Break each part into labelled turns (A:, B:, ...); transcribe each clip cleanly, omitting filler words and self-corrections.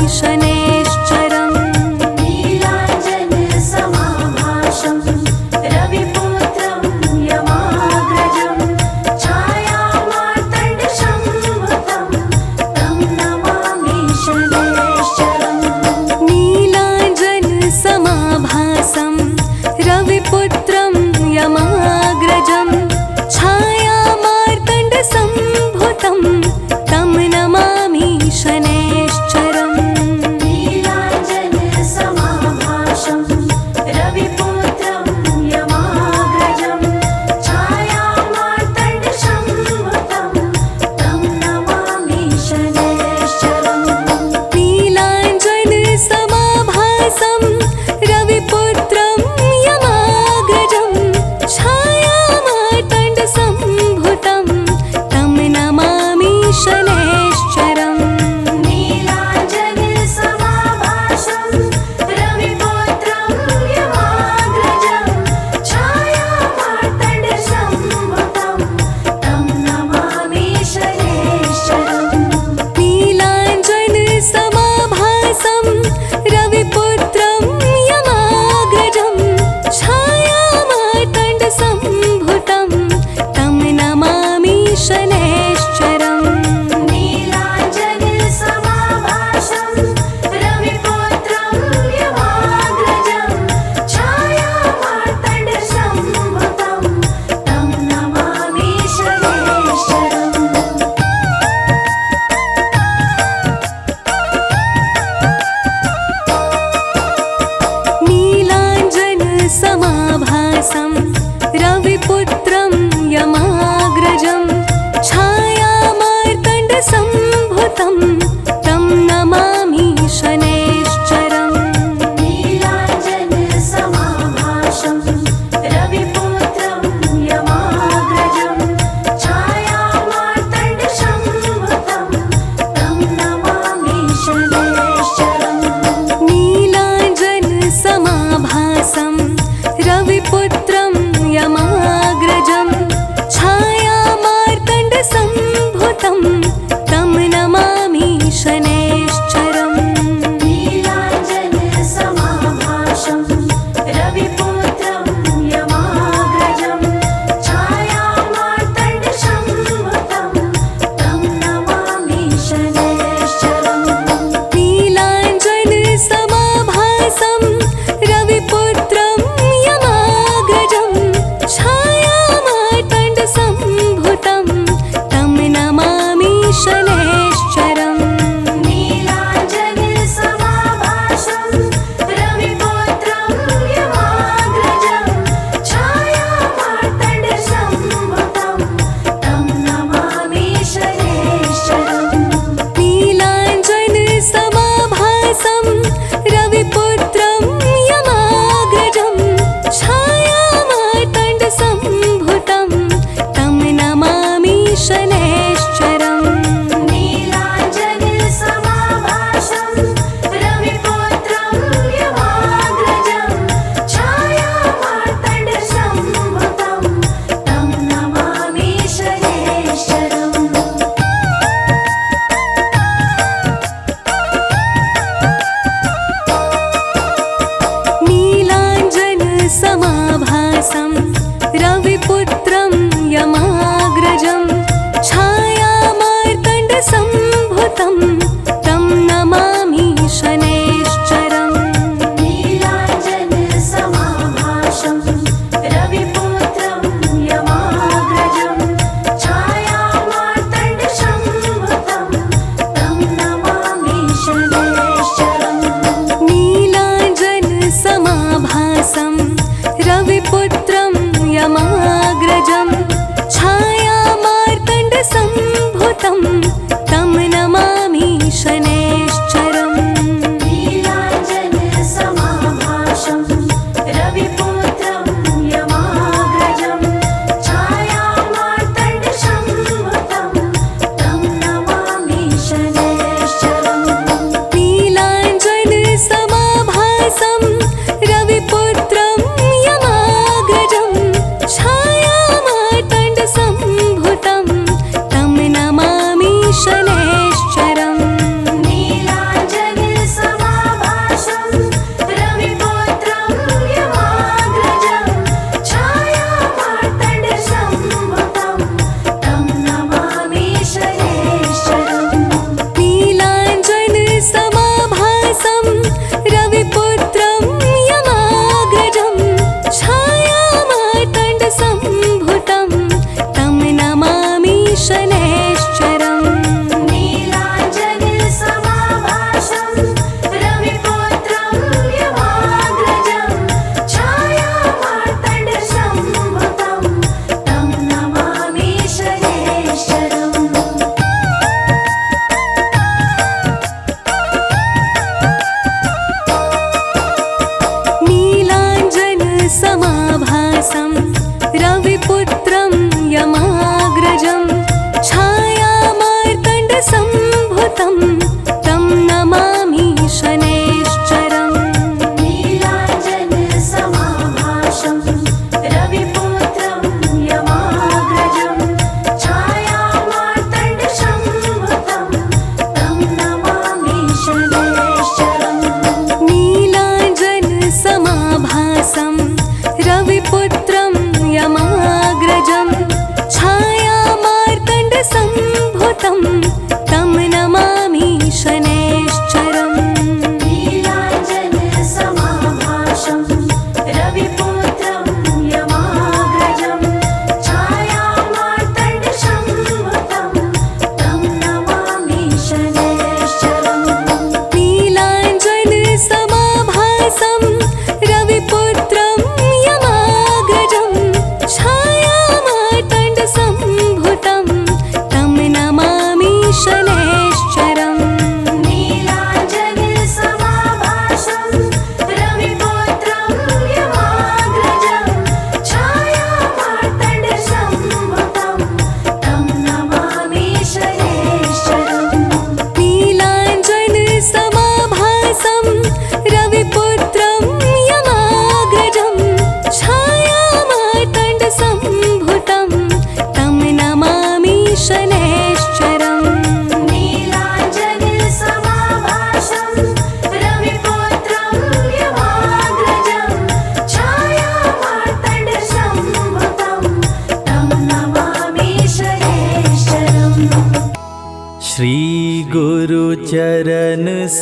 A: शनैश्चरम्
B: नीलाञ्जनसमाभासं रविपुत्रं यमाग्रजं छायामार्तण्डसंभुतं तं नमामि शनैश्चरम्
A: नीलाञ्जनसमाभासं रविपुत्रं यमाग्रजं छायामार्तण्डसंभुतं तं नमामि शनैश्चरम्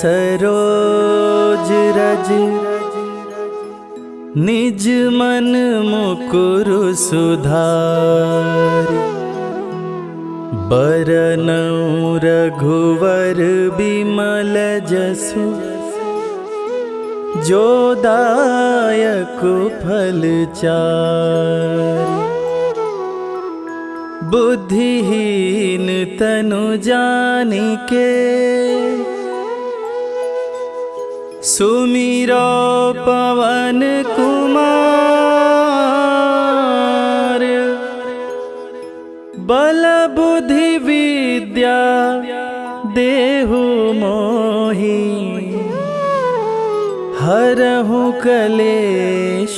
C: सरोज रज निज मन मुकुर सुधारि बरनउँ रघुवर बिमल जसु जो दायक फल चारि बुद्धिहीन तनु जानिके सुमिरो पवन कुमार बल बुद्धि विद्या देहु मोहि हरहु कलेश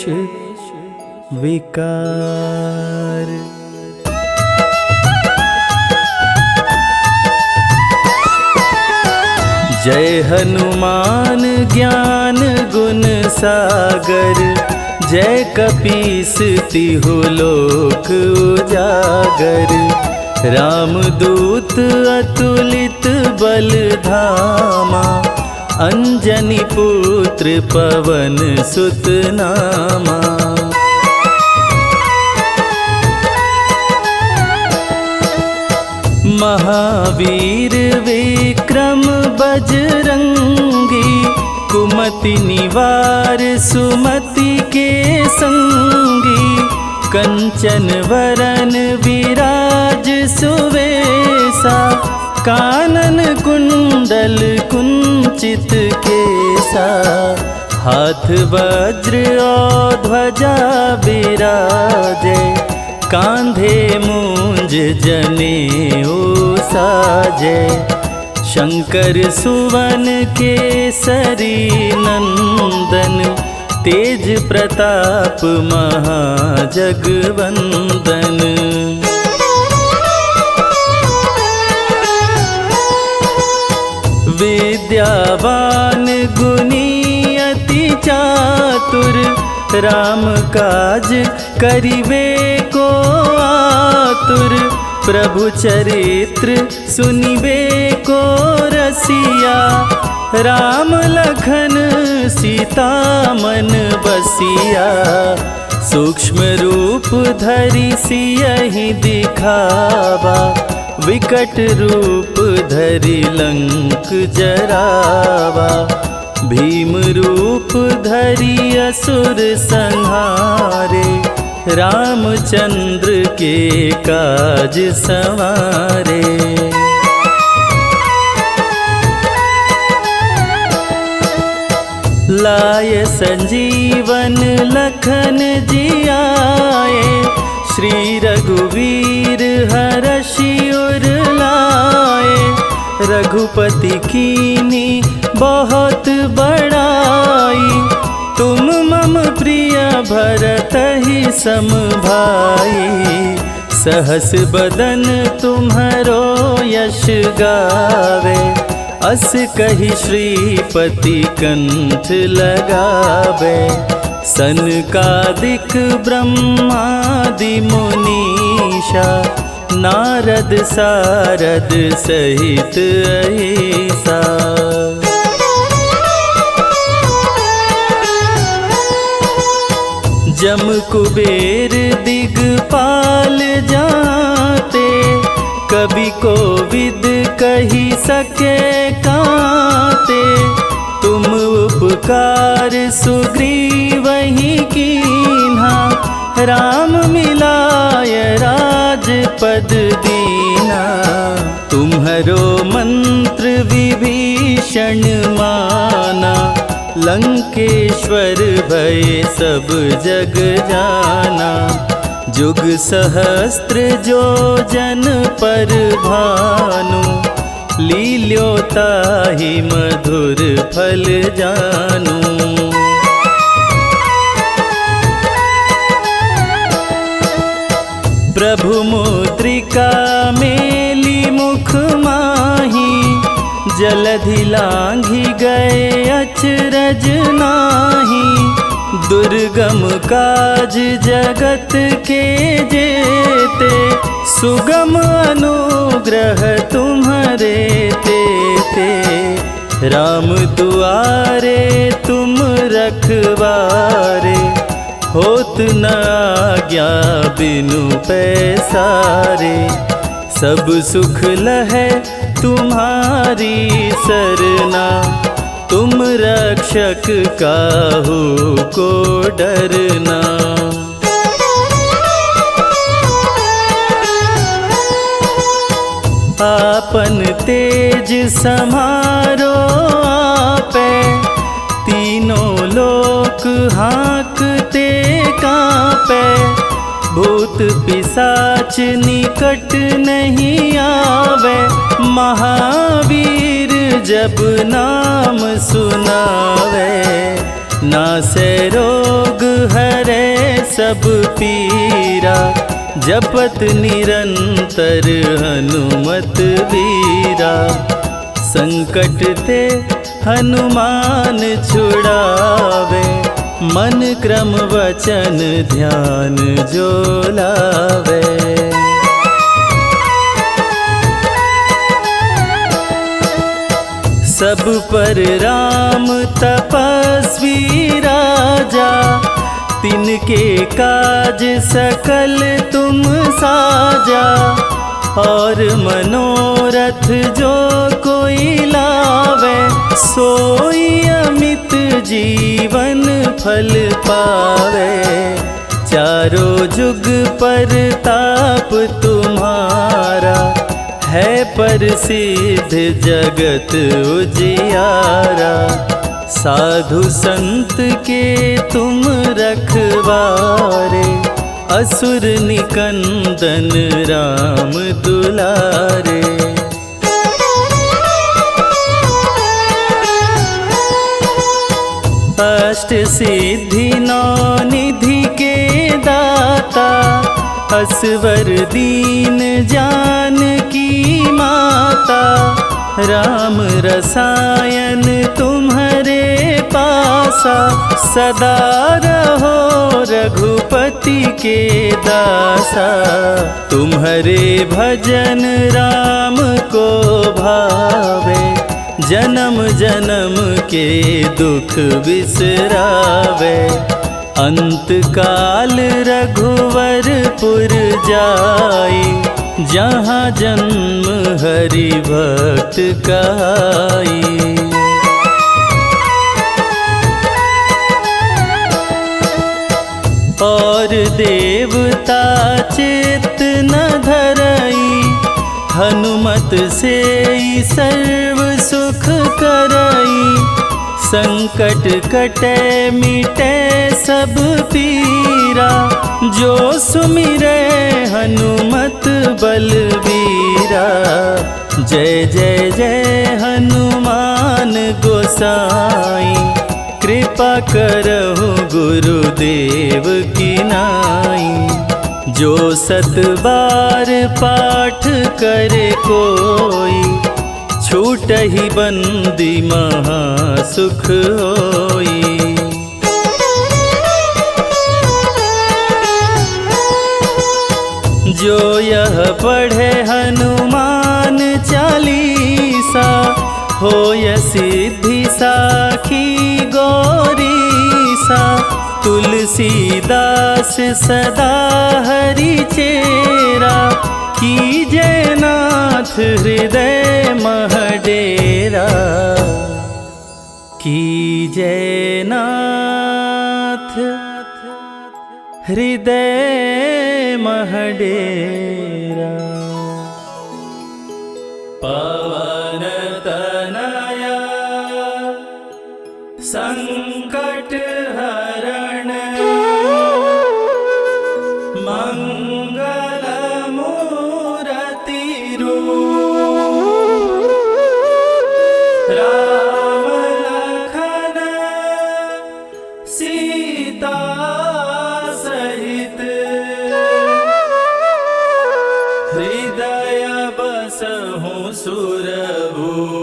C: विकार। जय हनुमान ज्ञान गुण सागर जय कपीस तिहु लोक उजागर रामदूत अतुलित बल धामा अंजनी पुत्र पवन सुत नामा। महावीर विक्रम बजरंगी कुमति निवार सुमति के संगी कंचन वरन विराज सुवेसा कानन कुंडल कुंचित केसा हाथ वज्र और ध्वजा बिराजे कांधे मूंज जनेऊ साजे शंकर सुवन केसरी नंदन तेज प्रताप महाजगवंदन। विद्यावान गुणी अति चातुर राम काज करिवे को आतुर प्रभु चरित्र सुनिबे को रसिया राम लखन सीता मन बसिया सूक्ष्म रूप धरि सियहि दिखावा विकट रूप धरि लंक जरावा भीम रूप धरि असुर संहारे रामचंद्र के काज सवारे। लाय संजीवन लखन जियाए श्री रघुवीर हरषि उर लाए रघुपति कीनी बहुत बड़ाई तुम मम प्रिय भरतहि सम भाई सहस बदन तुम्हरो यश गावे अस कहि श्रीपति कंठ लगावे सनकादिक ब्रह्मादि मुनीषा नारद सारद सहित अहिसा। जम कुबेर दिगपाल जाते कवि कोविद कही सके काते तुम उपकार सुग्रीवहि कीन्हा राम मिलाय राजपद दीना तुम्हरो मंत्र विभीषण माना लंकेश्वर भय सब जग जाना जुग सहस्त्र जो जन पर भानु लील्योताहि मधुर फल जानू। प्रभु मुद्रिका मेली मुख माही जलधि लांघि गए अचरज नाही दुर्गम काज जगत के जेते सुगम अनुग्रह तुम्हारे तेते राम दुआरे तुम रखवारे, होत न आज्ञा बिनु पैसारे। सब सुख लहै तुम्हारी सरना, तुम रक्षक काहू को डरना। आपन तेज समारो आपे, तीनों लोक हाँकते कांपे। भूत पिशाच निकट नहीं आवे, महावीर जब नाम सुनावे। नासे रोग हरे सब पीरा, जपत निरंतर हनुमत वीरा। संकट ते हनुमान छुड़ावे, मन क्रम वचन ध्यान जो लावे। सब पर राम तपस्वी राजा, तिनके काज सकल तुम साजा। और मनोरथ जो कोई लावे, सोई अमित जीवन फल पावे। चारों जुग पर ताप तुम्हारा, है प्रसिद्ध जगत उजियारा। साधु संत के तुम रखवारे, असुर निकंदन राम दुलारे। अष्ट सिद्धि नौ निधि के दाता, असवर दीन जानकी माता। राम रसायन तुम्हारे पासा, सदा रहो रघुपति के दासा। तुम्हारे भजन राम को भावे, जन्म जन्म के दुख बिसरावे। अंत काल रघुवरपुर जाई, जहाँ जन्म हरि भक्त कहाई। और देवता चित्त न धरई, हनुमत से सर्व सुख करई। संकट कटे मिटे सब पीरा, जो सुमिरे हनुमत बलबीरा। जय जय जय हनुमान गोसाई, कृपा करहु गुरुदेव की नाई। जो सत बार पाठ करे कोई, छूटहि बंदी महा सुख होई। जो यह पढ़े हनुमान चालीसा, होय सिद्धि साखी गौरीसा। तुलसीदास सदा हरि चेरा, कीजय नाथ हृदय मह डेरा। कीजय नाथ हृदय मह डेरा। पवन तनया संकट हरण, मंगल मूरति रूप। राम लखन सीता सहित, हृदय बसहु सुरभूप।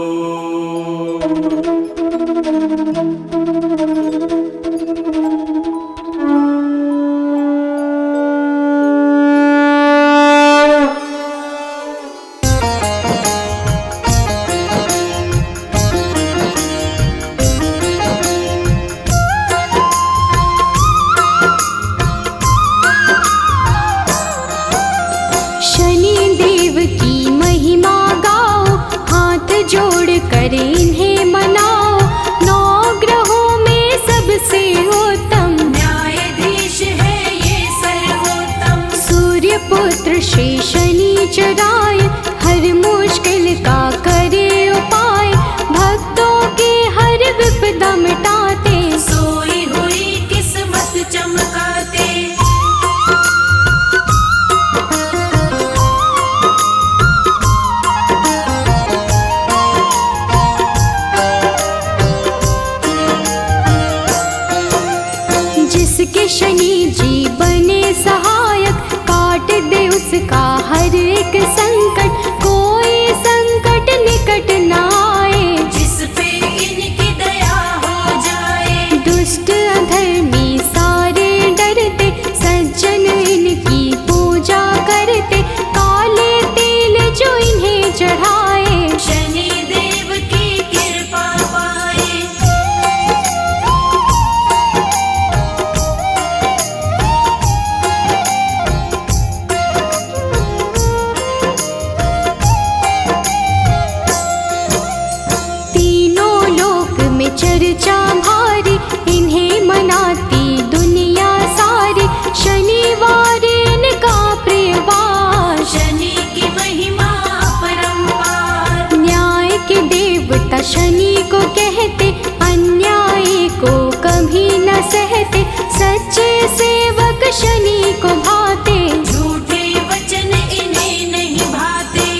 A: शनि को कहते, अन्याय को कभी न सहते, सच्चे सेवक शनि को भाते,
B: झूठे वचन इन्हें नहीं भाते।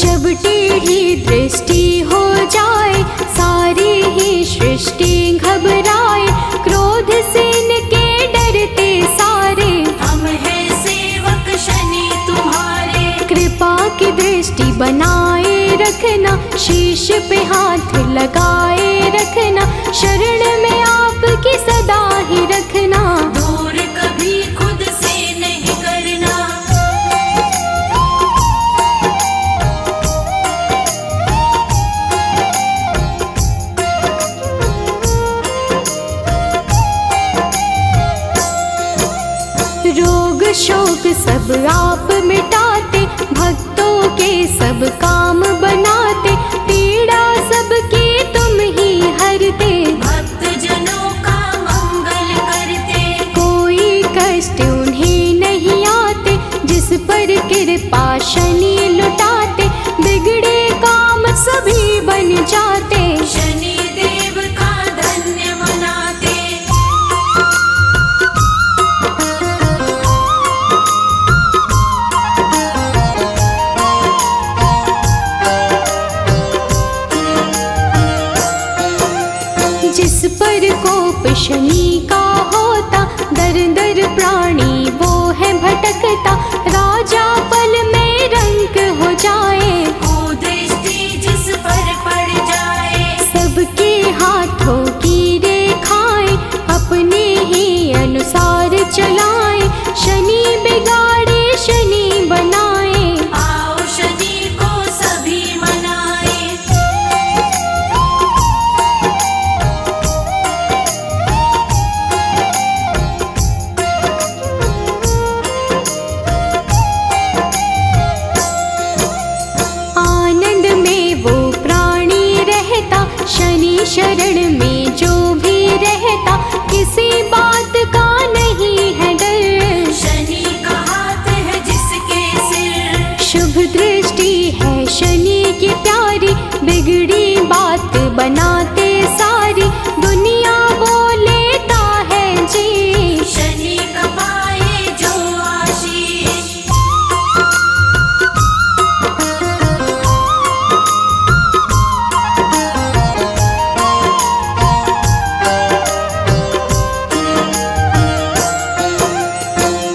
A: जब टेढ़ी दृष्टि हो जाए, सारी ही सृष्टि घबराए, क्रोध से इनके डरते सारे,
B: हम हैं सेवक शनि तुम्हारे।
A: कृपा की दृष्टि बनाए रखना, शीश पे हाथ लगाए रखना, शरण में आपकी सदा ही रखना,
B: दूर कभी खुद से नहीं करना।
A: रोग शोक सब आप मिटाते, भक्तों के सब काम बनाते, पीड़ा सबकी तुम ही हरते,
B: भक्त जनों का मंगल करते।
A: कोई कष्ट उन्हें नहीं आते, जिस पर कृपा शनि लुटाते, बिगड़े काम सभी बन जाते,
B: शनि देव का धन्य मनाते।
A: जिस पर कोप शनि का होता, दर दर प्राणी वो है भटकता, राजा पल में रंक हो जाए,
B: कुदृष्टि जिस पर पड़ जाए,
A: सबके हाथों की रेखाएं अपने ही अनुसार चलाए, शनि बिगाड़े शनि बनाए,
B: आओ शनि को सभी मनाए।
A: आनंद में वो प्राणी रहता, शनि शरण में जो भी रहता, किसी बात का नहीं है डर,
B: शनि का हाथ है जिसके सिर,
A: शुभ दृष्टि है शनि की प्यारी, बिगड़ी बात बनाते सारी, दुनिया वो लेता है जी,
B: शनि का पाए जो आशीष।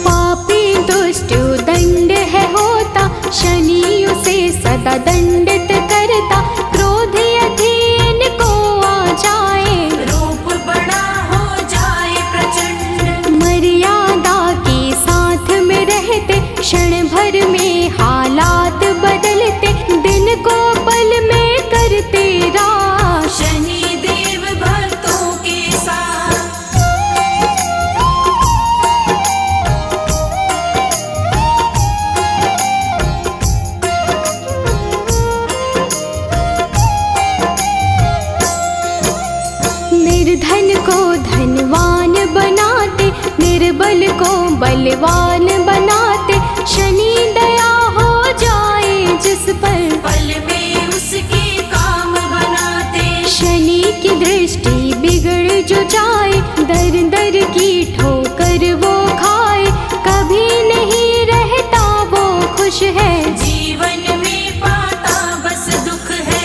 A: पापी दुष्ट दंड है होता, शनि उसे सदा दंडित करता, क्रोध अधीन को आ जाए,
B: रूप बड़ा हो जाए प्रचंड,
A: मर्यादा के साथ में रहते, क्षण भर में हालात बदलते, दिन को पल में करते राश,
B: शनि देव भक्तों के साथ।
A: निर्धन को धनवान बनाते, निर्बल को बलवान बनाते, शनि दया हो जाए जिस पर,
B: पल में उसके काम बनाते,
A: शनि की दृष्टि बिगड़ जो जाए, दर दर की ठोकर वो खाए, कभी नहीं रहता वो खुश है,
B: जीवन में पाता बस दुख है।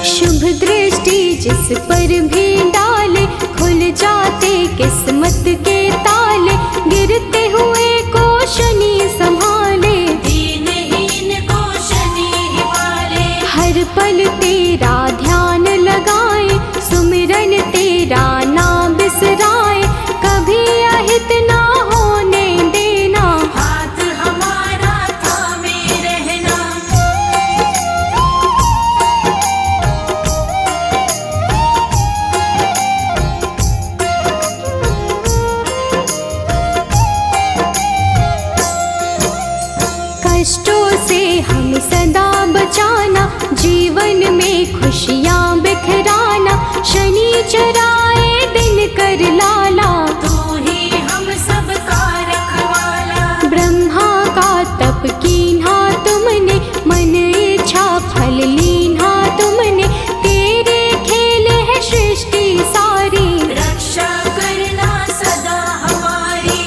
A: शुभ दृष्टि जिस पर भी डाले, खुल जाते किस्मत के ताले, गिरते हुए को शनि संभाले,
B: दीनहीन को शनि ही पाले,
A: हर पल तेरा ध्यान लगाए, सुमिरन तेरा ना बिसराए, कभी अहित ना होने देना,
B: हाथ हमारा थामे रहना।
A: जीवन में खुशियाँ बिखराना, शनि चुराए दिन कर लाला।
B: तू ही हम सब का रखवाला।
A: ब्रह्मा का तप कीन्हा तुमने, मन इच्छा फल लीन्हा तुमने, तेरे खेल है सृष्टि सारी।
B: रक्षा करना सदा हमारी।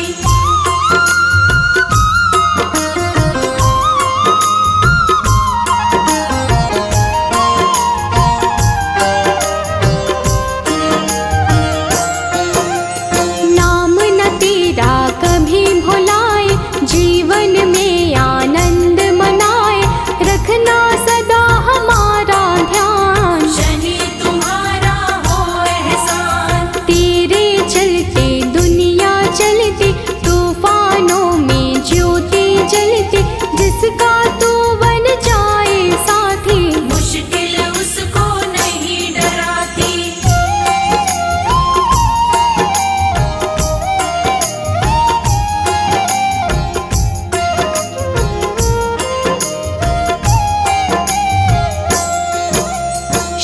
A: नाम न तेरा कभी भुलाए, जीवन में आनंद मनाए, रखना सदा हमारा ध्यान।
B: शनि तुम्हारा हो एहसान।
A: तेरे चलते दुनिया चलती, तूफानों में ज्योति जलती, जिसका तू बन जाए साथी।
B: मुश्किल उसको नहीं डराती।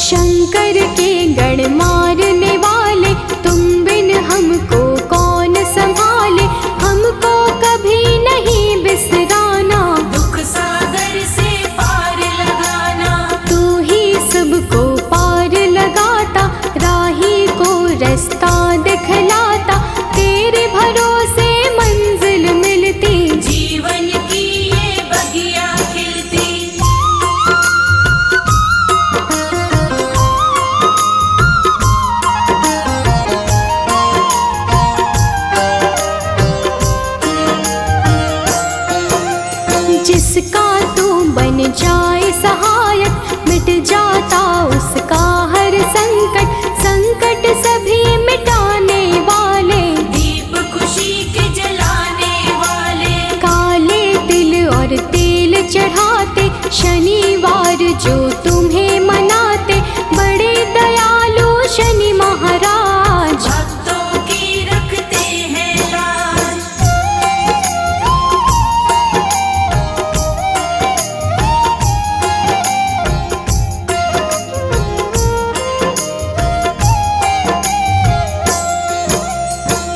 A: शंकर के गढ़ मारने वाले, तुम बिन हमको कौन संभाले, हमको कभी नहीं बिसराना।
B: दुख सागर से पार लगाना।
A: तू ही सबको पार लगाता, राही को रास्ता दिखलाता, तेरे भरोसे मंजिल मिलती।
B: जीवन की ये बगिया खिलती।
A: जिसका तू बन जाए सहायक, मिट जाता उसका हर संकट, संकट सभी मिटाने वाले।
B: दीप खुशी के जलाने वाले।
A: काले तिल और तेल चढ़ाते, शनिवार जो तुम्हें मनाते, बड़े दयालु शनि महाराज।
B: भक्तों की रखते हैं लाज।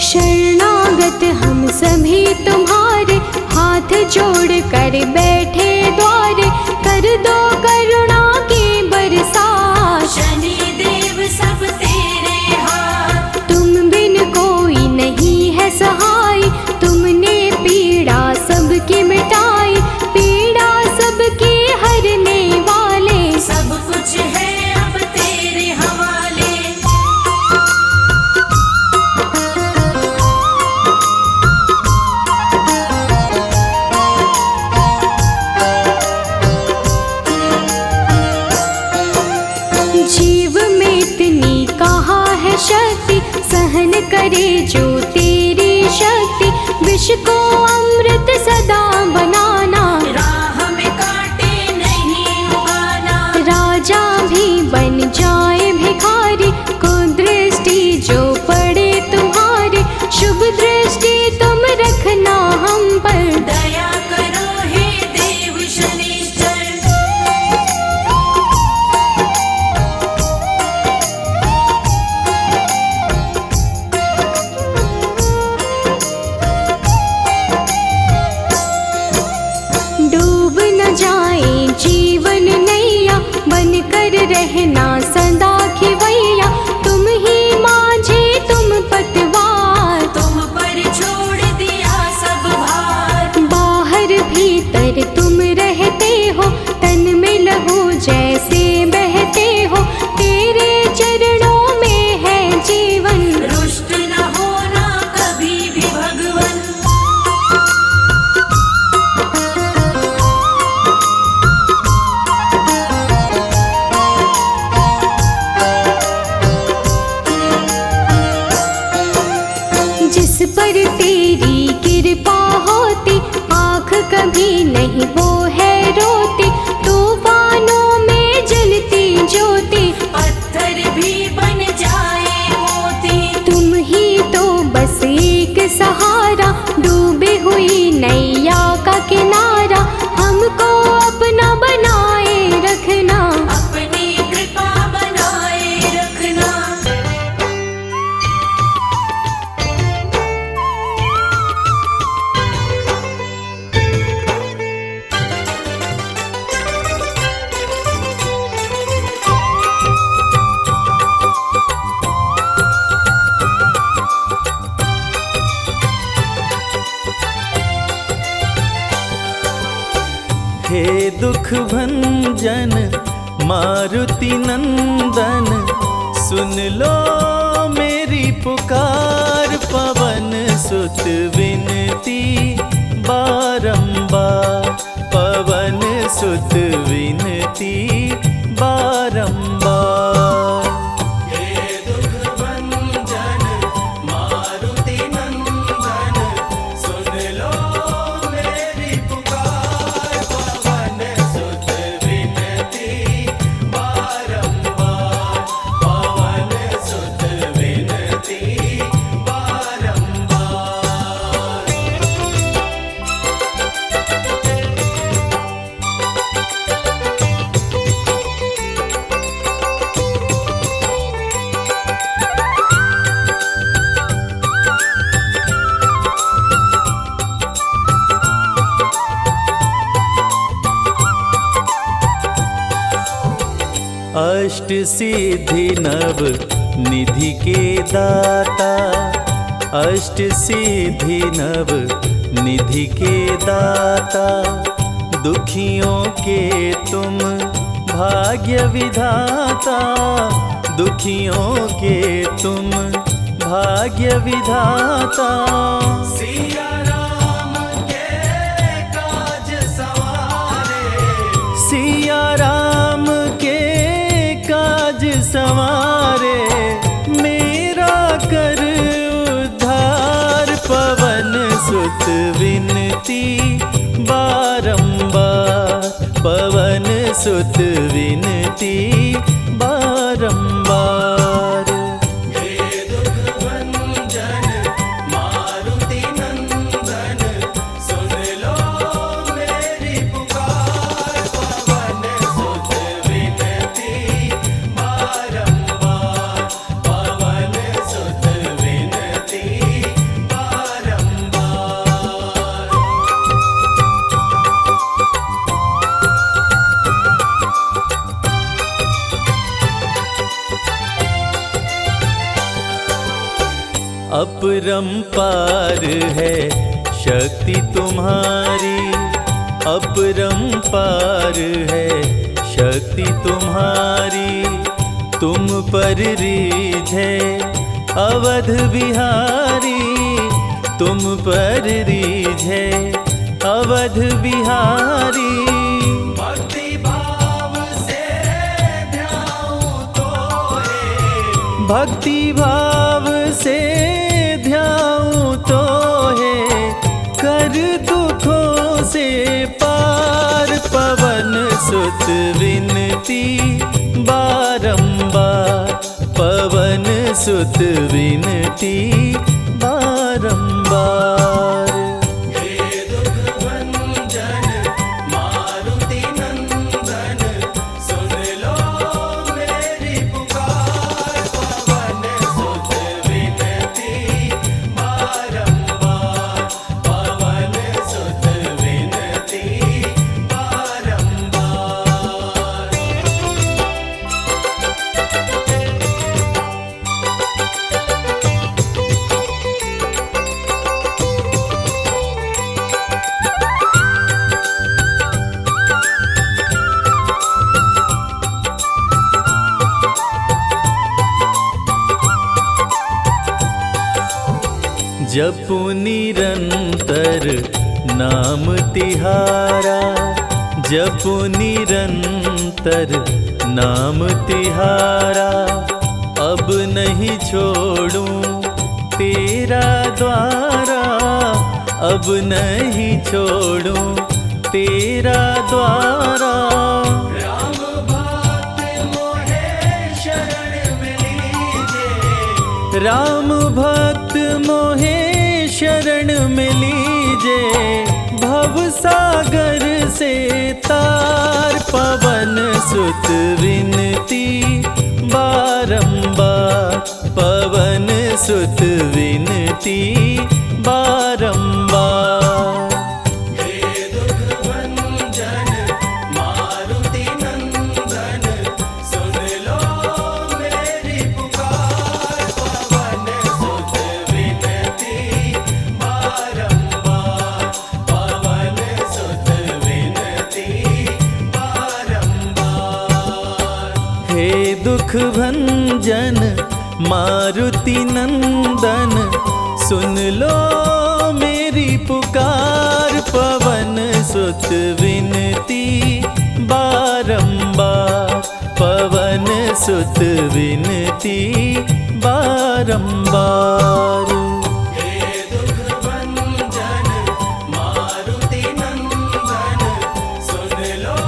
A: शरणागत हम सभी तुम्हारे, हाथ जोड़ कर बैठे द्वारे, कर दो करुणा की बरसात।
B: शनि देव सब तेरे हाथ।
A: तुम बिन कोई नहीं है सहाय, तुमने पीड़ा सबकी मिटाई, पीड़ा सबकी हरने वाले।
B: सब कुछ है अब तेरे हवाले।
A: जीव में इतनी कहाँ है शक्ति, सहन करे जो तेरी शक्ति, विष को अमृत सदा बनाना।
B: राह में कांटे नहीं उगाना।
A: राजा भी बन जाए भिखारी, कुदृष्टि जो पड़े तुम्हारे, शुभ दृष्टि तुम रखना हम पर।
B: दया करो हे देव शनिश्चर।
A: डूब न जाए जीवन नैया, बन कर रहना सदा खिवैया, तुम ही माझे तुम पतवार।
B: तुम पर छोड़ दिया सब भार।
A: बाहर भीतर तुम रहते हो, तन में लहू जैसे बहते हो, तेरे चरणों में है जीवन।
B: रुष्ट न होना कभी भी भगवन।
A: जिस पर तेरी कृपा होती, आँख कभी नहीं वो है रोती, तूफानों में जलती ज्योति।
B: पत्थर भी बन जाए मोती।
A: तुम ही तो बस एक सहारा, डूबी हुई नैया का किनारा, हमको अपना बनाए रखना।
B: अपनी
C: हे दुख भंजन मारुति नंदन, सुन लो मेरी पुकार। पवन सुत विनती बारंबार, पवन सुत विनती बारंबार। हे दुख भंजन मारुति नंदन, सुन लो मेरी पुकार। पवन सुत विनती बारंबार, पवन सुत विनती बारंबार। अष्ट सिद्धि नव निधि के दाता, अष्ट सिद्धि नव निधि के दाता। दुखियों के तुम भाग्य विधाता, दुखियों के तुम भाग्य विधाता। सिया राम के काज सवारे, सिया राम के काज सवारे। मेरा कर उद्धार, पवन सुत विनती बारंबार, पवन सुत विनती बारंबार। हे दुख भंजन मारुति नंदन, सुन लो मेरी पुकार। पवन सुत विनती बारंबार, पवन सुत विनती बारंबार। अपरंपार है शक्ति तुम्हारी, अपरंपार है शक्ति तुम्हारी। तुम पर रीझे अवध बिहारी, तुम पर रीझे अवध बिहारी। भक्ति भाव से ध्याऊं तोहे, भक्ति भाव से ध्याऊं तोहे। कर दुखों से पार, पवन सुत विनती बारंबार, पवन सुत विनती बारंबार। हे दुख भंजन मारुति नंदन, सुन लो मेरी पुकार। पवन सुत विनती बारंबार, पवन सुत विनती बारंबार। जपु निरंतर नाम तिहारा, जपु निरंतर नाम तिहारा। अब नहीं छोड़ूं तेरा द्वारा, अब नहीं छोड़ूं तेरा द्वारा। राम भक्त मोहे शरण में लीजे, राम भक्त मोहे शरण में लीजे। भवसागर से तार, पवन सुत विनती बारंबार, पवन सुत विनती बारंबार। हे दुख भंजन मारुति नंदन, सुन लो मेरी पुकार। पवन सुत विनती बारंबार, पवन सुत विनती
D: दुख भंजन मारुति नंदन, सुन लो मेरी पुकार। पवन सुत विनती बारंबार, पवन सुत विनती बारंबार।
C: हे दुख भंजन मारुति नंदन, सुन लो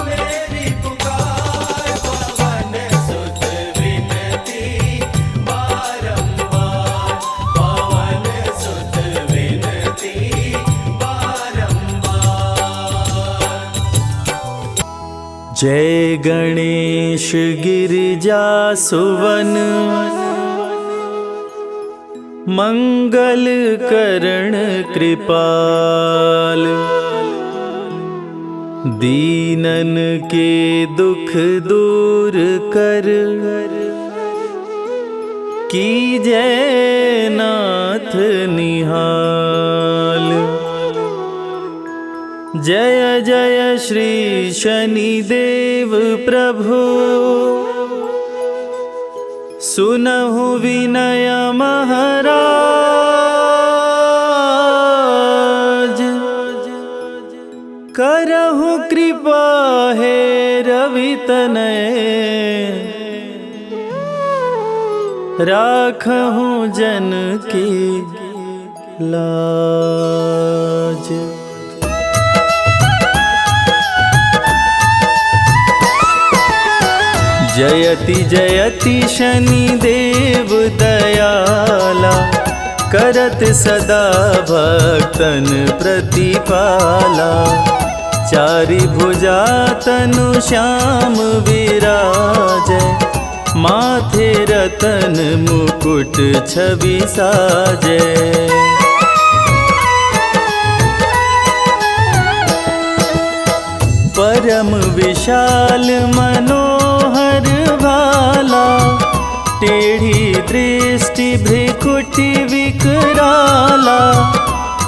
C: मेरी पुकार। पवन सुत विनती बारंबार, पवन सुत विनती बारंबार।
D: जय गणेश गिरिजा सुवन, मंगल करण कृपाल। दीनन के दुख दूर कर, कीजय नाथ निहाल। जय जय श्री शनिदेव प्रभु, सुनहु विनय महाराज। करहु कृपा हे रवि तनय, राखहु जन की लाज। जयति जयति शनिदेव दयाला, करत सदा भक्तन प्रतिपाला। चारि भुजा तनु श्याम विराजै, माथे रतन मुकुट छवि साजै। परम विशाल मनोहर भाला, टेढ़ी दृष्टि भ्रिकुटि विकराला।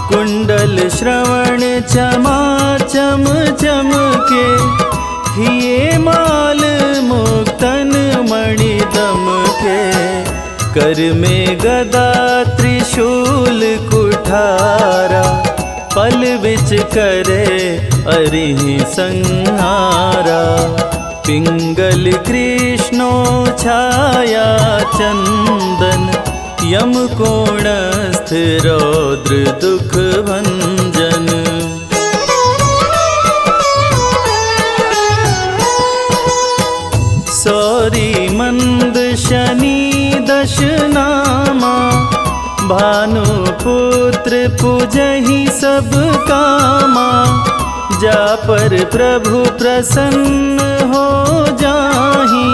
D: कुंडल श्रवण चमाचम चमके, हिये माल मुक्तन मणि दमके। कर में गदा त्रिशूल कुठारा, पल बिच करे अरिहि संहारा। पिंगल कृष्णो छाया चंदन, यम कोणस्थ रौद्र दुख भंजन। सौरी मंद शनि दश नामा, भानुपुत्र पूजहि सब कामा। जा पर प्रभु प्रसन्न हो जाहि,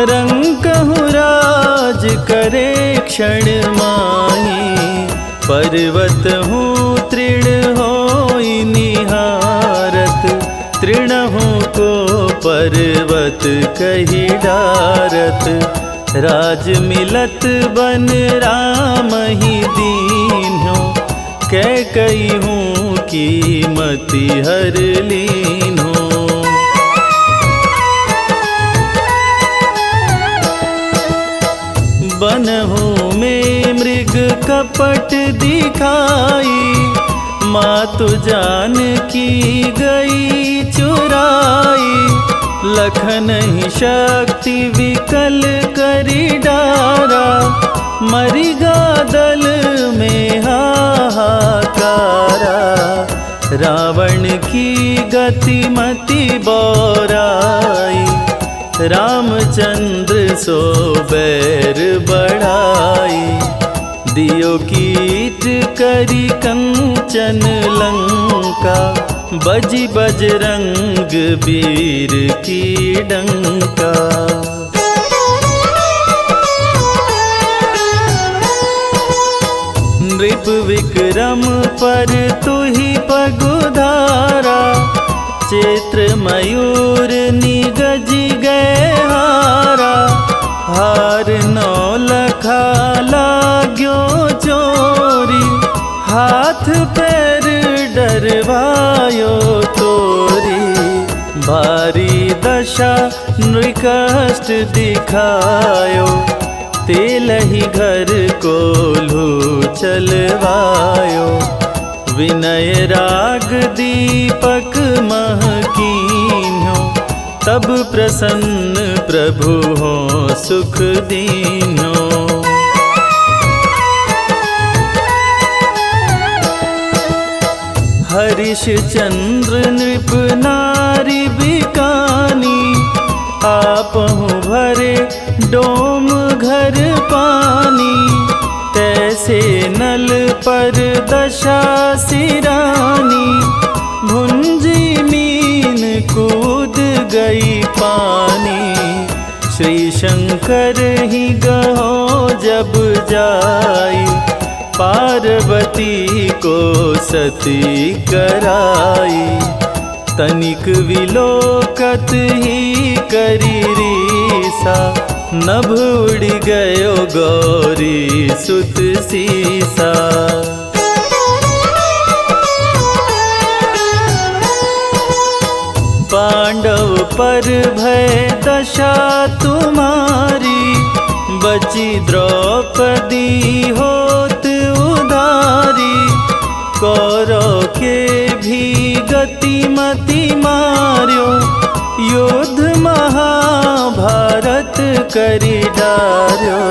D: रंकहु राज करे क्षण माहि। पर्वत हूँ तृण होई निहारत, तृणहु को पर्वत कहि डारत। राज मिलत बन राम ही दीन्हो, कैकई हूँ कीमति हर लीन्हो। बनहु में मृग कपट दिखाई, मातु जानकी गई चुराई। लखन ही शक्ति विकल करी डारा, मरिगा दल में हाहाकारा। रावण की गति मति बौराई, रामचंद्र सो बैर बढ़ाई। दियो कीट करी कंचन लंका, बजी बजरंग वीर की डंका। नृप विक्रम पर तुहि पगुधारा, चैत्र मयूर निगज गए हारा। हार नौ लखा लाग्यो चोरी, हाथ पैर डरवायो तोरी। भारी दशा नृकष्ट दिखायो, तेलहि घर कोल्हू चलवायो। विनय राग दीपक महकीन्यो, तब प्रसन्न प्रभु हो सुख दीन्यो। हरिश चंद्र नृप नारी बिकानी, आपहु भरे डोम घर पानी। तैसे नल पर दशा सिरानी, भुंजी मीन कूद गई पानी। श्री शंकर ही गहो जब जाई, पार्वती को सती कराई। तनिक विलोकत ही करी रीसा, नभ उड़ गयो गौरी सुत सीसा। पांडव पर भय दशा तुम्हारी, बची द्रौपदी होत उदारी। कौरव के भी गति मति मार्यो, युद्ध महाभारत करी डार्यो।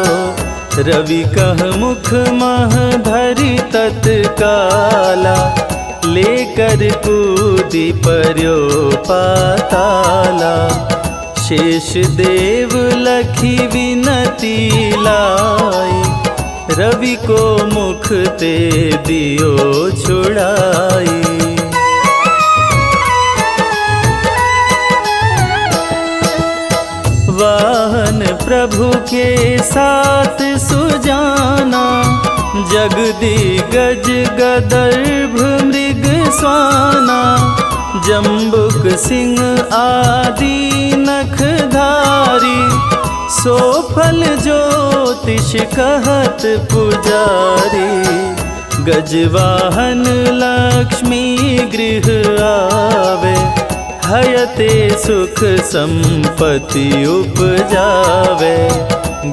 D: रवि कह मुख मह धरि तत्काला, लेकर कूदी पर्यो पाताला। शेष देव लखी विनती लाई, रवि को मुख ते दियो छुड़ाई। वाहन प्रभु के साथ सुजाना, जगदिगज गदर्भ मृग स्वाना। जम्बुक सिंह आदि नखधारी, सोफल ज्योतिष कहत पुजारी। गजवाहन लक्ष्मी गृह आवे, हयते सुख संपत्ति उपजावे।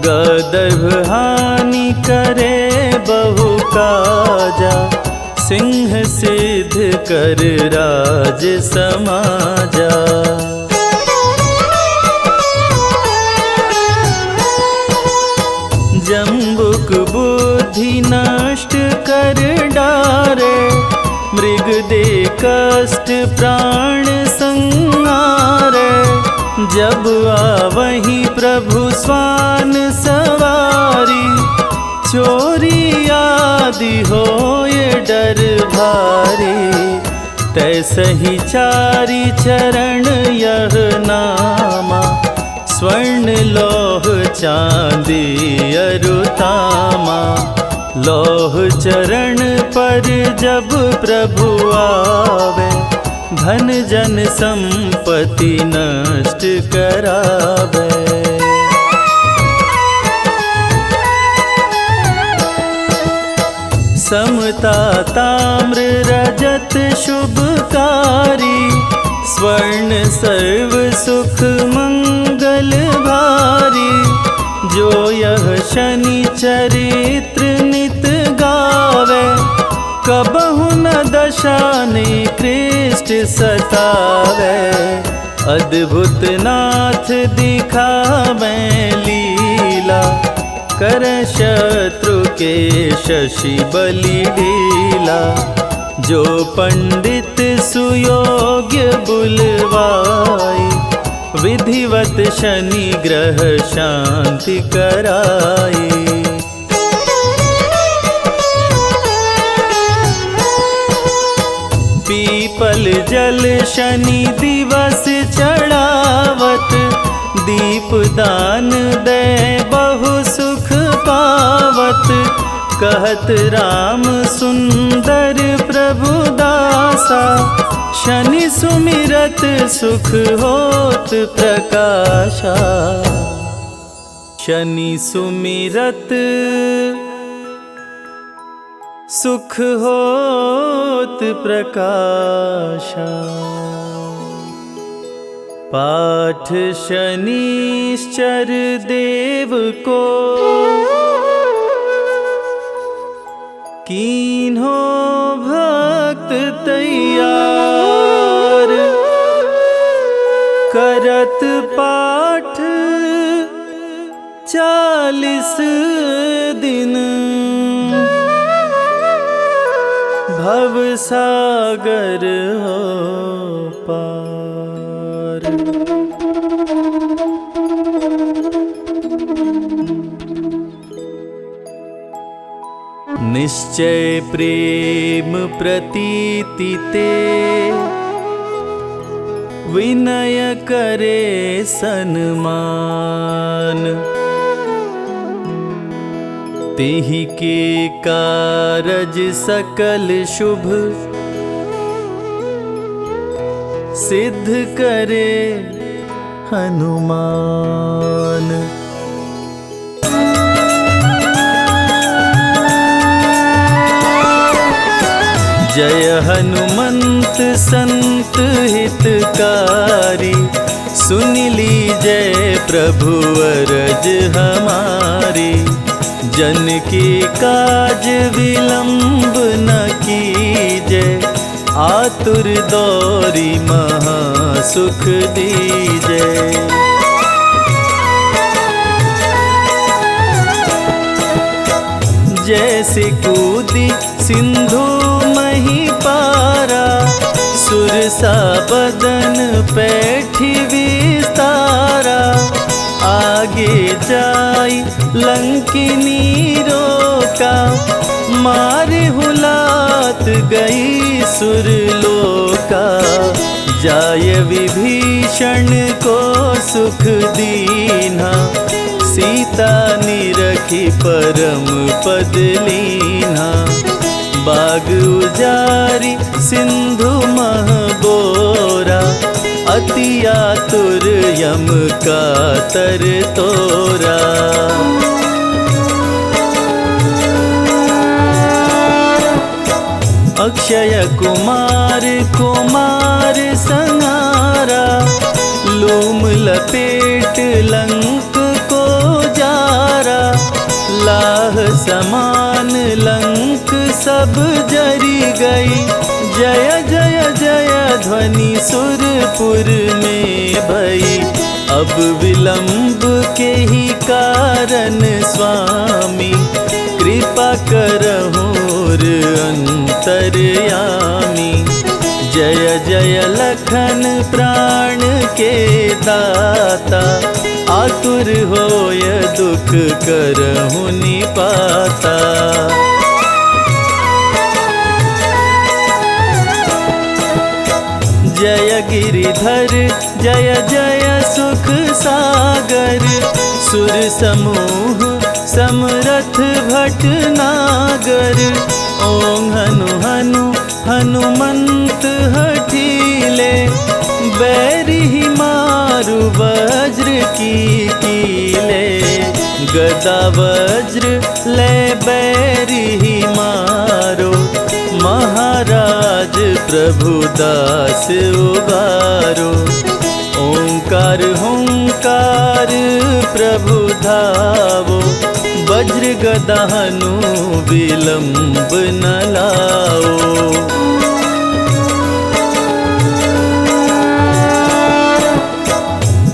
D: गदर्भ हानि करे बहु काजा, सिंह सिद्ध कर राज समाजा। जम्बुक बुद्धि नष्ट कर डारे, मृग दे कष्ट प्राण संहारे। जब आवही प्रभु स्वान सवारी, चोरी आदि होए डर भारी। तैसही चारि चरण यह नामा, स्वर्ण लौह चांदी अरुतामा। लौह चरण पर जब प्रभु आवे, धन जन संपत्ति नष्ट करावे। समता ताम्र रजत शुभकारी, स्वर्ण सर्व सुख मंगल भारी। जो यह शनि चरित्र नित गावे, कबहु न दशा निकृष्ट सतावे। अद्भुत नाथ दिखावे लीला, कर शत्रु के शशि बलि ढीला। जो पंडित सुयोग्य बुलवाई, विधिवत शनि ग्रह शांति कराई। पीपल जल शनि दिवस चढ़ावत, दीप दान दे बहु सुख पावत। कहत राम सुंदर प्रभु दासा, शनि सुमिरत सुख होत प्रकाशा। शनि सुमिरत सुख होत प्रकाशा। पाठ शनिश्चर देव को कीन्हो भक्त तैयार, करत पाठ 40 दिन, भव सागर हो पार। निश्चय प्रेम प्रतीति ते, विनय करे सन्मान। तेहि के कारज सकल शुभ, सिद्ध करे हनुमान। जय हनुमंत संत हितकारी, सुन लीजय प्रभु अरज हमारी। जन की काज विलंब न कीजय, आतुर दौरी महा सुख दीजय। जैसे कूदी सिंधु मही पारा, सुरसा बदन पैठी विस्तारा। आगे जाई लंकिनी रोका, मारे हुलात गई सुरलोका। जाय विभीषण को सुख दीन्हा, सीता निरखी परम पद लीन्हा। बाग उजारी सिंधु मह बोरा, अति आतुर यम का तर तोरा। अक्षय कुमार कुमार संहारा, लूम लपेट लंक को जारा। लाह समान लंक सब जरी गई, जय जय जय ध्वनि सुरपुर में भई। अब विलंब के ही कारण स्वामी, कृपा करहुर अंतर्यामी। जय जय लखन प्राण के दाता, आतुर होय दुख करहु निपाता। जय गिरिधर जय जय सुख सागर, सुर समूह समरथ भटनागर। ओं हनु हनु हनुमंत हठीले, बैरी मारु वज्र की कीले। गदा वज्र ले बैरी मारो, महाराज प्रभु दास उबारो। ओंकार हुंकार प्रभु धावो, वज्र गदा हनु विलंब न लाओ।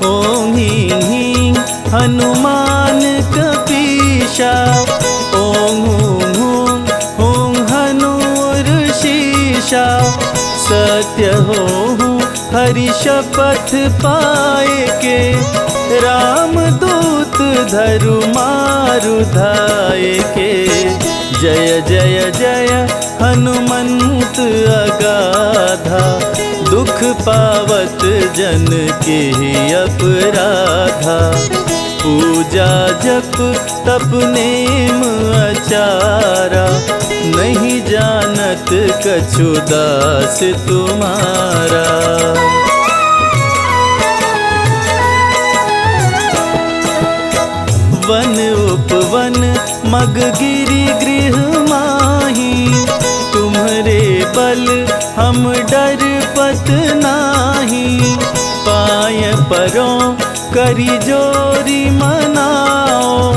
D: ओं ह्रीं ह्रीं हनुमान कपीशा, ओं हूं हूं हूं हनुर्शीशा। सत्य हो हरि शपथ पाए के, राम दूत धरु मारु धाये के। जय जय जय हनुमंत अगाधा, दुख पावत जन के अपराधा। पूजा जप तप नेम आचारा, नहीं जानत कछु दास तुम्हारा। वन उपवन मग गिरि गृह माही, तुम्हरे बल हम डर पत नाही। पाए पाए परों करी जोरी मनाओ,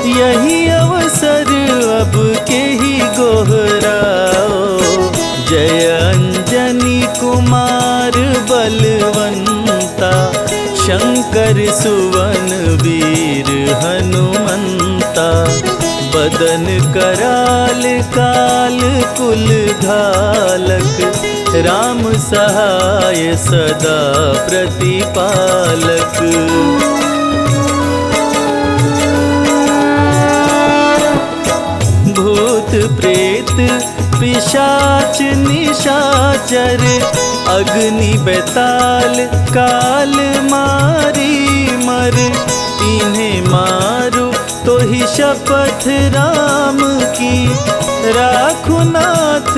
D: यही अवसर अब के ही गोहराओ। जय अंजनी कुमार बलवंता, शंकर सुवन वीर हनुमंता। बदन कराल काल कुल घालक, राम सहाय सदा प्रतिपालक। भूत प्रेत पिशाच निशाचर, अग्नि बेताल काल मारी मर। इन्हें मारो तो ही शपथ राम की, राखो नाथ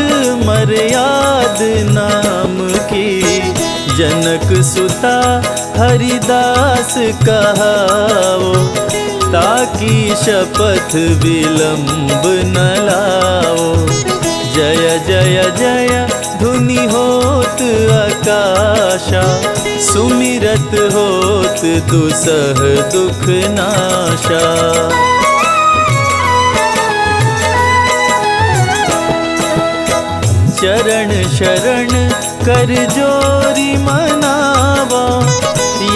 D: मर्याद नाम की। जनक सुता हरिदास कहाओ, ताकि शपथ विलंब न लाओ। जय जय जय धुनि होत आकाशा, सुमिरत होत दुसह दुख नाशा। चरण शरण कर जोरी मनावा,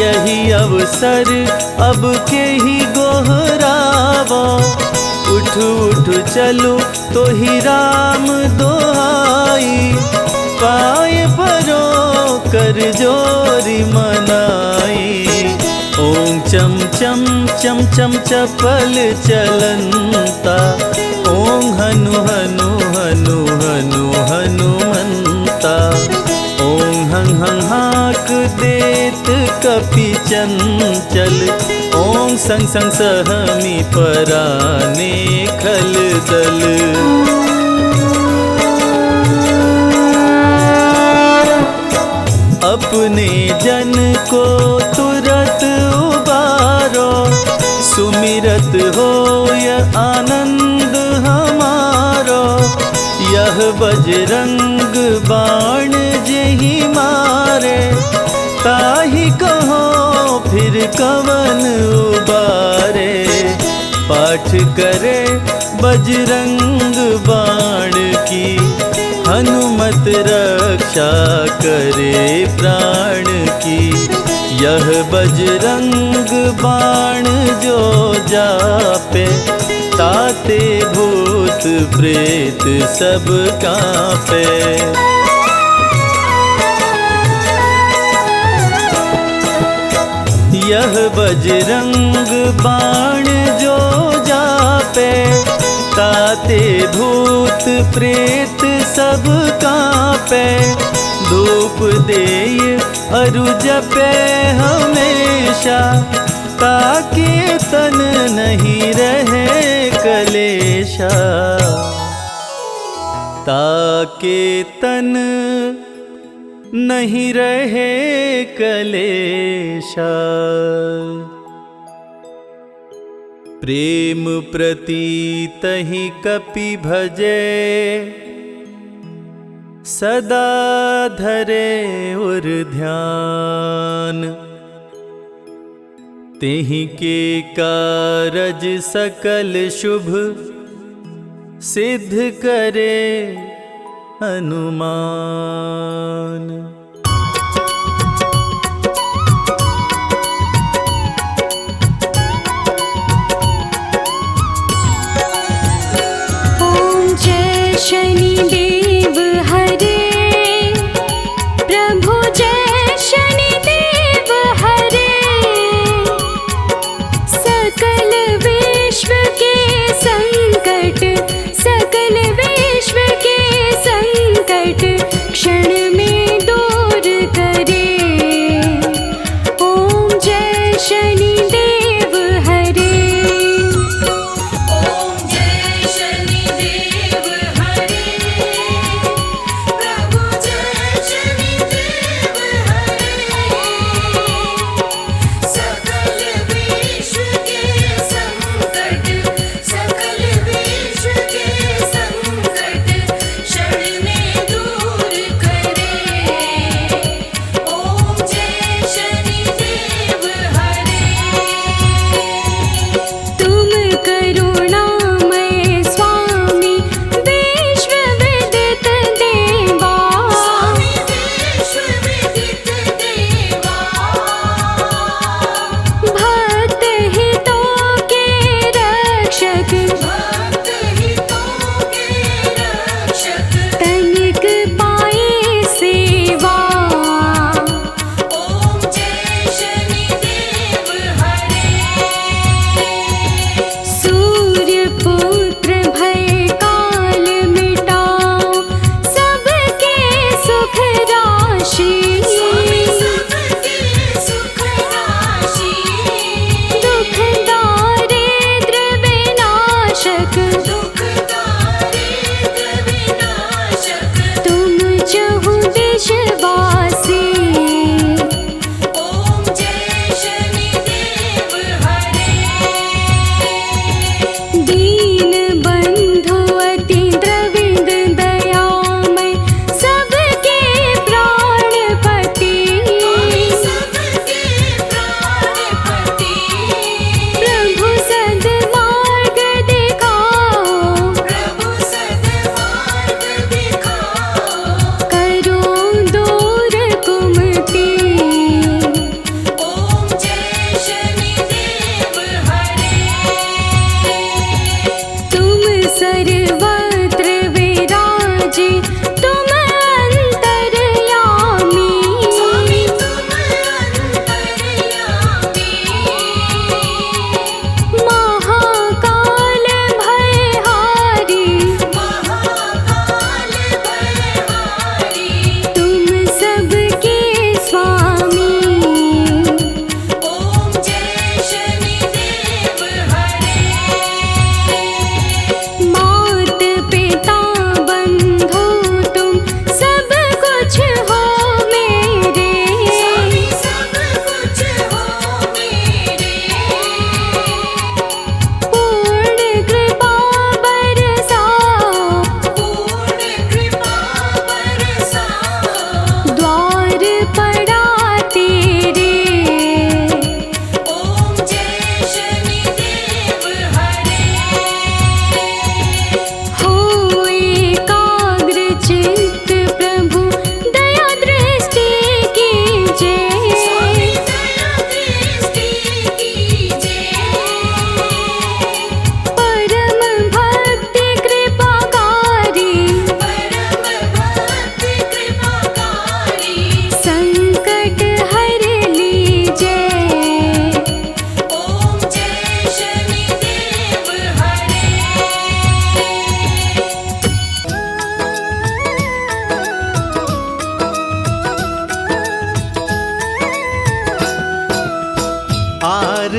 D: यही अवसर अब के ही गोहरावा। उठ उठ चलो तो ही राम दोहाई, पाए परो कर जोरी मनाई। ओम चम चम चम चम चपल चलंता, ओम हनु हनु हनु हनु हनुमंता। ओम हं हं हाक देत कपि चंचल, ओम संग संग सहमी पराने खल दल। अपने जन को तुरत उबारो, सुमिरत होय आनंद हमारो। यह बजरंग बाण जेहि मारे, ताहि कहो फिर कवन उबारे। पाठ करे बजरंग बाण की, हनुमत रक्षा करे प्राण की। यह बजरंग बाण जो जापे, ताते भूत प्रेत सब कांपे। यह बजरंग बाण जो जापे, ताते भूत प्रेत सब कांपे। धूप देय अरु जपे हमेशा, ताकि तन नहीं रहे कलेशा। ताकि तन नहीं रहे कलेशा। प्रेम प्रतीत ही कपि भजे, सदा धरे उर ध्यान। तेहि के कारज सकल शुभ, सिद्ध करे हनुमान।
A: ओम जय शनिदेव हरे, प्रभु जय शनिदेव हरे। सकल विश्व के संकट, सकल विश्व के संकट क्षण में दूर करे। ओम जय शनिदेव हरे।
B: ओम जय शनिदेव हरे, प्रभु जय शनिदेव हरे। सकल विश्व के संकट, सकल विश्व के संकट क्षण में दूर करे।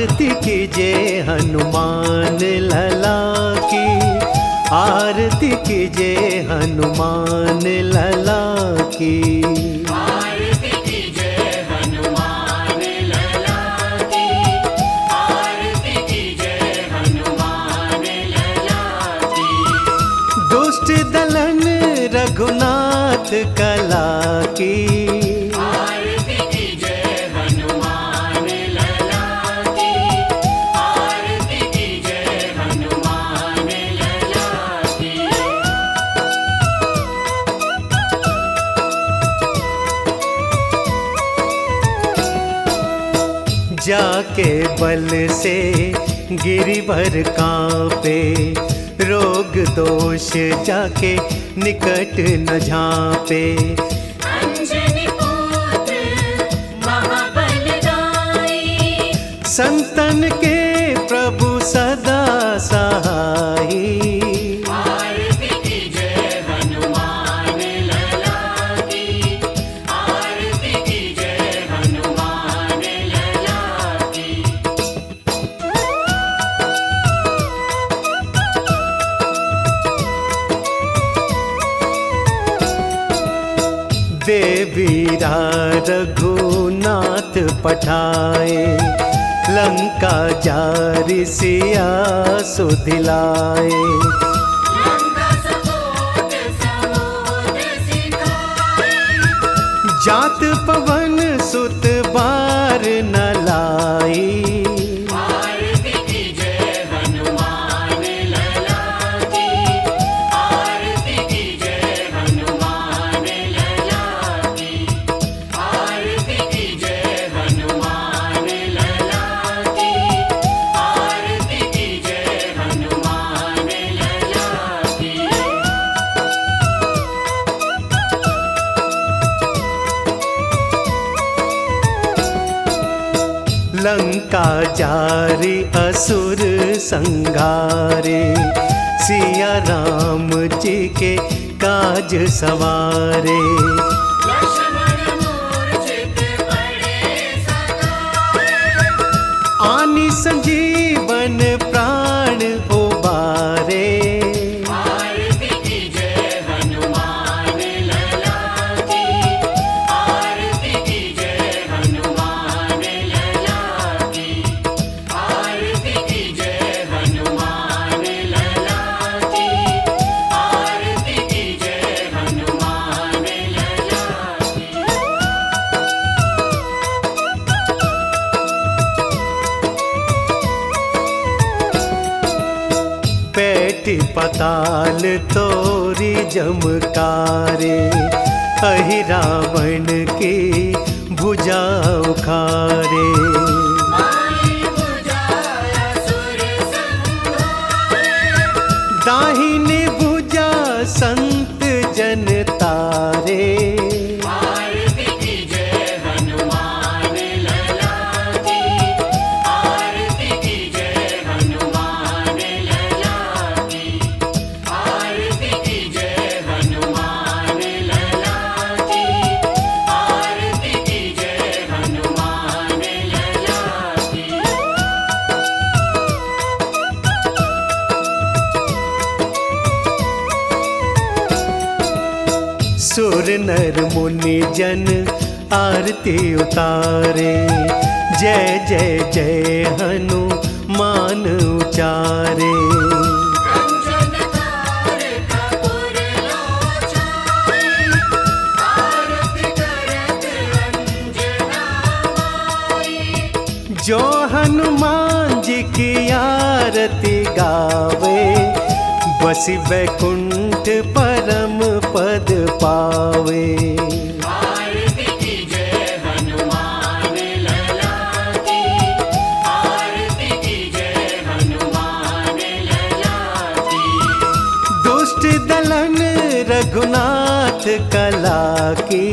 D: आरती कीजिए हनुमान लला की, आरती कीजिए हनुमान लला की।
B: आरती कीजिए हनुमान लला की, आरती कीजिए हनुमान लला की।
D: दुष्ट दलन रघुनाथ कला की,
B: आरती कीजिए हनुमान लला की, आरती कीजिए हनुमान लला की।
D: जाके बल से गिरिवर कांपे, रोग दोष जाके निकट न झांपे।
B: अंजनी पुत्र महाबलदाई,
D: संतन के प्रभु सदा सहाई।
B: आरती कीजिए हनुमान लला की, आरती कीजिए हनुमान लला की।
D: देवीरा रघुनाथ पठाए, लंका जारि सिया सुधिलाए।
B: लंका सपोत समुद्र सिखाए,
D: जात पवन सुत बार न लाई।
B: आरती कीजिए हनुमान लला की, आरती कीजिए हनुमान लला की, आरती कीजिए हनुमान लला की, आरती कीजिए हनुमान लला की।
D: लंका जारी असुर संघारे, सिया राम जी के काज सवारे।
B: लक्ष्मण मूर्छित पड़े सकाए,
D: आनी संजीवन प्राण उबारे।
B: आरती कीजिए हनुमान लला की, आरती कीजिए हनुमान लला की, आरती कीजिए हनुमान लला की, आरती कीजिए हनुमान लला की।
D: पैठ पताल तोरी जमकारे, अहि रावण की भुजा उखारे।
B: माई बुझाया सुर संहारे,
D: दाहिनी भुजा संत जन तारे।
B: आरती कीजिए हनुमान लला की, आरती कीजिए हनुमान लला की, आरती कीजिए हनुमान लला की, आरती कीजिए हनुमान लला की।
D: सुर नर मुनि जन आरती उतारे, जय जय जय हनुमान उचारे।
B: कंचन थार कपूर लोचन, आरती करत अंजना माई।
D: जो हनुमान जी की आरती गावे, बसी वैकुंठ परम पद पावे।
B: आरती कीजिए हनुमान लला की, आरती कीजिए हनुमान लला की।
D: दुष्ट दलन रघुनाथ कला की,